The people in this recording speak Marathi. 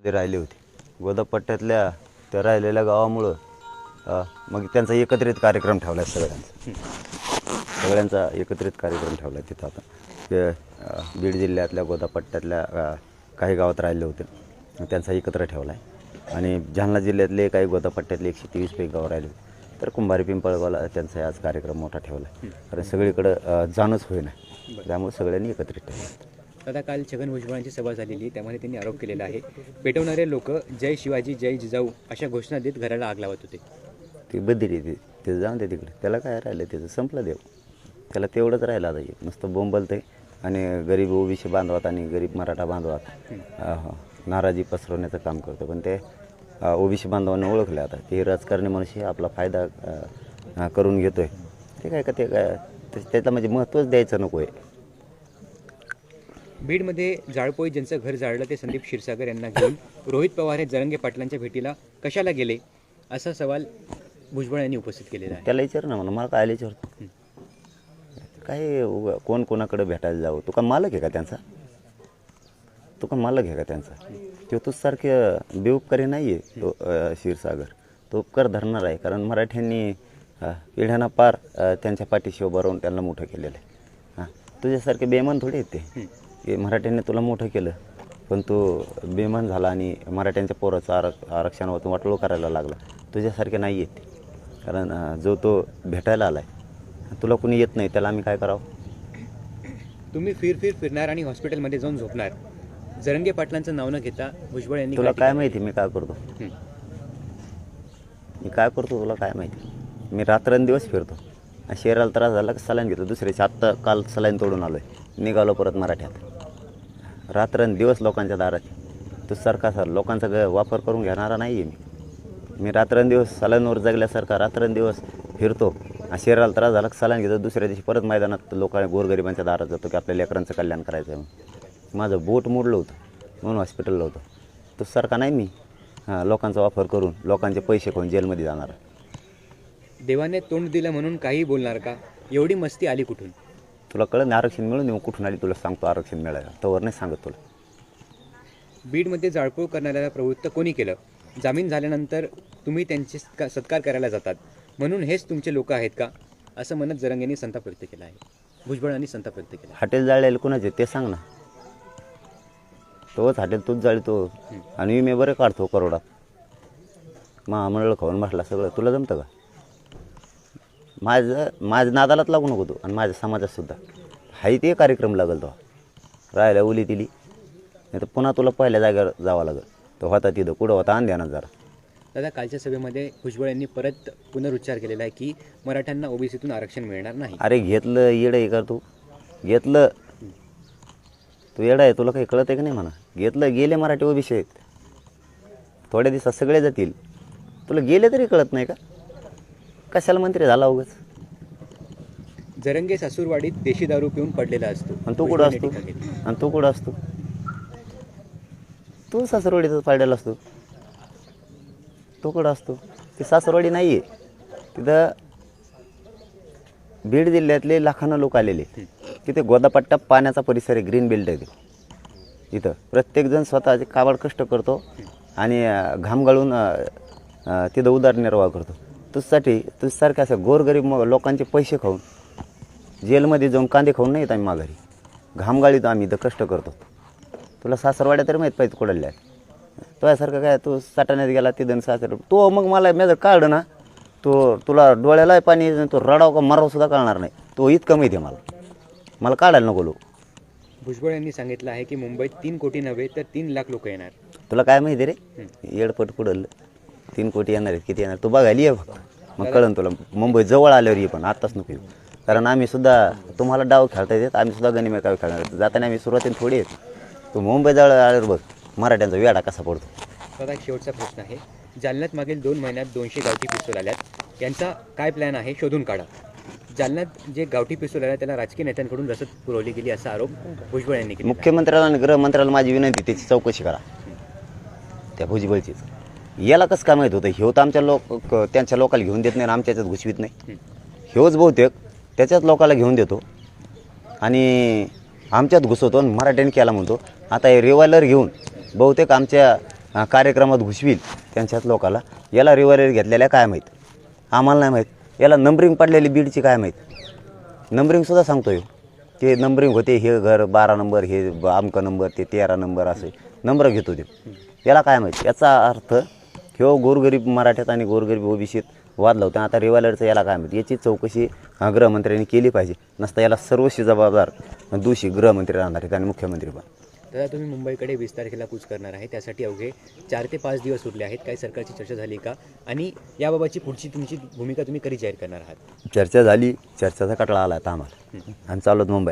ते राहिले होते गोदापट्ट्यातल्या त्या राहिलेल्या गावामुळं मग त्यांचा एकत्रित कार्यक्रम ठेवला आहे सगळ्यांचा एकत्रित कार्यक्रम ठेवला आहे तिथं आता ते बीड जिल्ह्यातल्या गोदापट्ट्यातल्या काही गावात राहिले होते त्यांचा एकत्र ठेवला आहे आणि जालना जिल्ह्यातले काही गोदापट्ट्यातले 123 पैकी गाव राहिले होते तर कुंभारी पिंपळगावला त्यांचा आज कार्यक्रम मोठा ठेवला आहे कारण सगळीकडं जाणंच होईना त्यामुळे सगळ्यांनी एकत्रित ठेवलं. आता काल छगन भुजबळांची सभा झालेली त्यामध्ये त्यांनी आरोप केलेला आहे पेटवणारे लोक जय शिवाजी जय जिजाऊ अशा घोषणा देत घराला आग लावत होते. ती बदली ते जाऊन दे तिकडे त्याला काय राहिलं त्याचं संपलं देव त्याला तेवढंच राहिलं आता नुसतं बोंबलतं आहे आणि गरीब ओबीसी बांधवात आणि गरीब मराठा बांधवात नाराजी पसरवण्याचं काम करतो पण ते ओबीसी बांधवांना ओळखले आता ते राजकारणी मनुष्य आपला फायदा करून घेतोय ते काय का ते काय त्याला म्हणजे महत्त्वच द्यायचं नको आहे. बीडमध्ये जाळपोळी ज्यांचं घर जाळलं ते संदीप क्षीरसागर यांना घेऊन रोहित पवार हे जरंगे पाटलांच्या भेटीला कशाला गेले असा सवाल भुजबळ यांनी उपस्थित केलेला आहे. त्याला विचार ना मला काय विचारतो काय कोण कोणाकडे भेटायला जावं तू का मालक आहे का त्यांचा तो तुझसारखे बेउपकारी नाही आहे तो क्षीरसागर तो उपकार धरणार आहे कारण मराठ्यांनी पिढ्यांना पार त्यांच्या पाठीशी उभं राहून त्यांना मोठं केलेलं आहे. तुझ्यासारखे बेमान थोडे आहेत ते की मराठ्यांनी तुला मोठं केलं पण तो बेमान झाला आणि मराठ्यांच्या पोराचं आरक्षणावरून वाटोळं करायला लागला. तुझ्यासारखे नाही आहेत कारण जो तो भेटायला आला आहे तुला कुणी येत नाही त्याला आम्ही काय करावं. तुम्ही फिरणार आणि हॉस्पिटलमध्ये जाऊन झोपणार जरंगे पाटलांचं नाव न घेता भुजबळ यांनी तुला काय माहिती मी काय करतो तुला काय माहिती. मी रात्रंदिवस फिरतो शहराला त्रास झाला की सलाईन घेतो दुसऱ्याची आत्ता काल सलाईन तोडून आलो आहे निघालो परत मराठ्यात रात्रंदिवस लोकांच्या दारात तो सर लोकांचा वापर करून घेणारा नाही आहे मी रात्रंदिवस सलाईनवर जगल्यासारखा रात्रंदिवस फिरतो शहराला त्रास झाला की सलाईन घेतो दुसऱ्या दिवशी परत मैदानात लोकांना गोरगरिबांच्या दारात जातो की आपल्या लेकरांचं कल्याण करायचं आहे. माझं बोट मोडलं होतं म्हणून हॉस्पिटलला होतं तो सारखा नाही मी लोकांचा वापर करून लोकांचे पैसे खाऊन जेलमध्ये जाणार. देवाने तोंड दिलं म्हणून काही बोलणार का एवढी मस्ती आली कुठून तुला कळलं नाही आरक्षण मिळून देऊ कुठून आली तुला सांगतो आरक्षण मिळालं तोवर नाही सांगत तुला. बीडमध्ये जाळपोळ करणाऱ्याला प्रवृत्त कोणी केलं जामीन झाल्यानंतर तुम्ही त्यांचे सत्कार करायला जातात म्हणून हेच तुमचे लोक आहेत का असं म्हणत जरंगेंनी संताप व्यक्त केला आहे. भुजबळांनी संताप व्यक्त केला. हॉटेल जाळलेलं कोणाचे ते सांग ना तोच हॉटेल तूच जाळतो आणि मी बरं काढतो करोडात महामंडळ खाऊन बसला सगळं तुला जमतं का. माझ्या नादालाच लागू नको तू आणि माझ्या समाजात सुद्धा हाही ते कार्यक्रम लागेल तो राहायला उली तिली नाही तर पुन्हा तुला पहिल्या जागेवर जावं लागेल तो होता तिथं कुठं होता आण द्याना जरा. दादा कालच्या सभेमध्ये भुजबळ यांनी परत पुनरुच्चार केलेला आहे की मराठ्यांना ओबीसीतून आरक्षण मिळणार नाही. अरे घेतलं येडं आहे का तू घेतलं तू येडा आहे तुला काही कळत आहे की नाही म्हणा घेतलं गेले मराठी ओबीसी आहेत थोड्या दिवसात सगळे जातील तुला गेले तरी कळत नाही का कशाला मंत्री झाला उगाच. जरंगे सासूरवाडीत देशी दारू पिऊन पडलेला असतो आणि तू कुठं असतो तू सासूरवाडीतच पडलेला असतो तो कुठं असतो ते सासूरवाडी नाही आहे तिथं बीड जिल्ह्यातले लाखांना लोक आलेले तिथे गोदापट्टा पाण्याचा परिसर आहे ग्रीन बेल्ट आहे तिथं प्रत्येकजण स्वतःचे काबाड कष्ट करतो आणि घाम गाळून तिथं उदरनिर्वाह करतो. तुझ्यासारख्या असं गोरगरीब लोकांचे पैसे खाऊन जेलमध्ये जाऊन कांदे खाऊन नाही येत आम्ही माघारी घामगाळीत आम्ही इथं कष्ट करतो. तुला सासरवाड्या तरी माहीत पाहिजे कुठल्या तुझ्यासारखं काय तू साठाण्यात गेला तिथं सासर तो मग मला माझं काढ ना तुला डोळ्याला पाणी तो रडाव का मराव सुद्धा कळणार नाही तो इतकं माहिती आहे मला काढायला नको लोक. भुजबळ यांनी सांगितलं आहे की मुंबईत 3 कोटी नव्हे तर 3 लाख लोक येणार. तुला काय माहिती रे येडपट कुडल 3 कोटी येणार आहेत किती येणार तू बघायला ये फक्त मग कळन तुला. मुंबई जवळ आल्यावर ये पण आत्ताच नको येऊ कारण आम्ही सुद्धा तुम्हाला डाव खेळता येतात आम्ही सुद्धा गनिमेकावे खेळणार जाताना आम्ही सुरुवातीला थोडी आहेत तू मुंबई जवळ आल्यावर बघ मराठ्यांचा वेडा कसा पडतो. आता एक शेवटचा प्रश्न आहे जालन्यात मागील 2 महिन्यात 200 गावठी पिस्तूल आल्यात यांचा काय प्लॅन आहे शोधून काढा. जालन्यात जे गावठी पिस्तूल आल्या त्याला राजकीय नेत्यांकडून रसद पुरवली गेली असा आरोप भुजबळ यांनी केला. मुख्यमंत्र्याला आणि गृहमंत्र्याला माझी विनंती त्याची चौकशी करा त्या भुजबळचीच. याला कसं काय माहीत होतं ह्यो तर आमच्या त्यांच्या लोकाला घेऊन देत नाही आणि आमच्या याच्यात घुसवीत नाही ह्योच बहुतेक त्याच्याच लोकाला घेऊन देतो आणि आमच्यात घुसवतो आणि मराठ्याने केला म्हणतो. आता हे रिव्हॉल्वर घेऊन बहुतेक आमच्या कार्यक्रमात घुसवील त्यांच्यात लोकाला. याला रिव्हॉल्वर घेतलेल्या काय माहीत, आम्हाला नाही माहीत. याला नंबरिंग पडलेली बीडची काय माहीत. नंबरिंगसुद्धा सांगतो येऊ ते नंबरिंग होते, हे घर 12 नंबर, हे आमका नंबर, ते 13 नंबर, असे नंबर घेत होते. याला काय माहीत. याचा अर्थ ह्यो गोरगरीब मराठ्यात आणि गोरगरीब ओबीसीत वाद लावतो. आता रिव्हॉल्वरचं याला काय माहीत. याची चौकशी गृहमंत्र्यांनी केली पाहिजे. नसता याला सर्वस्वी जबाबदार दोषी गृहमंत्री राहणार आहेत आणि मुख्यमंत्री पण. दादा, तुम्ही मुंबईकडे 20 तारखेला कूच करणार आहे, त्यासाठी अवघे 4 ते 5 दिवस उरले आहेत. काही सरकारची चर्चा झाली का, आणि याबाबतची पुढची तुमची भूमिका तुम्ही कधी जाहीर करणार आहात? चर्चा झाली, चर्चाचा कटळा आला आता आम्हाला आणि चालत मुंबई.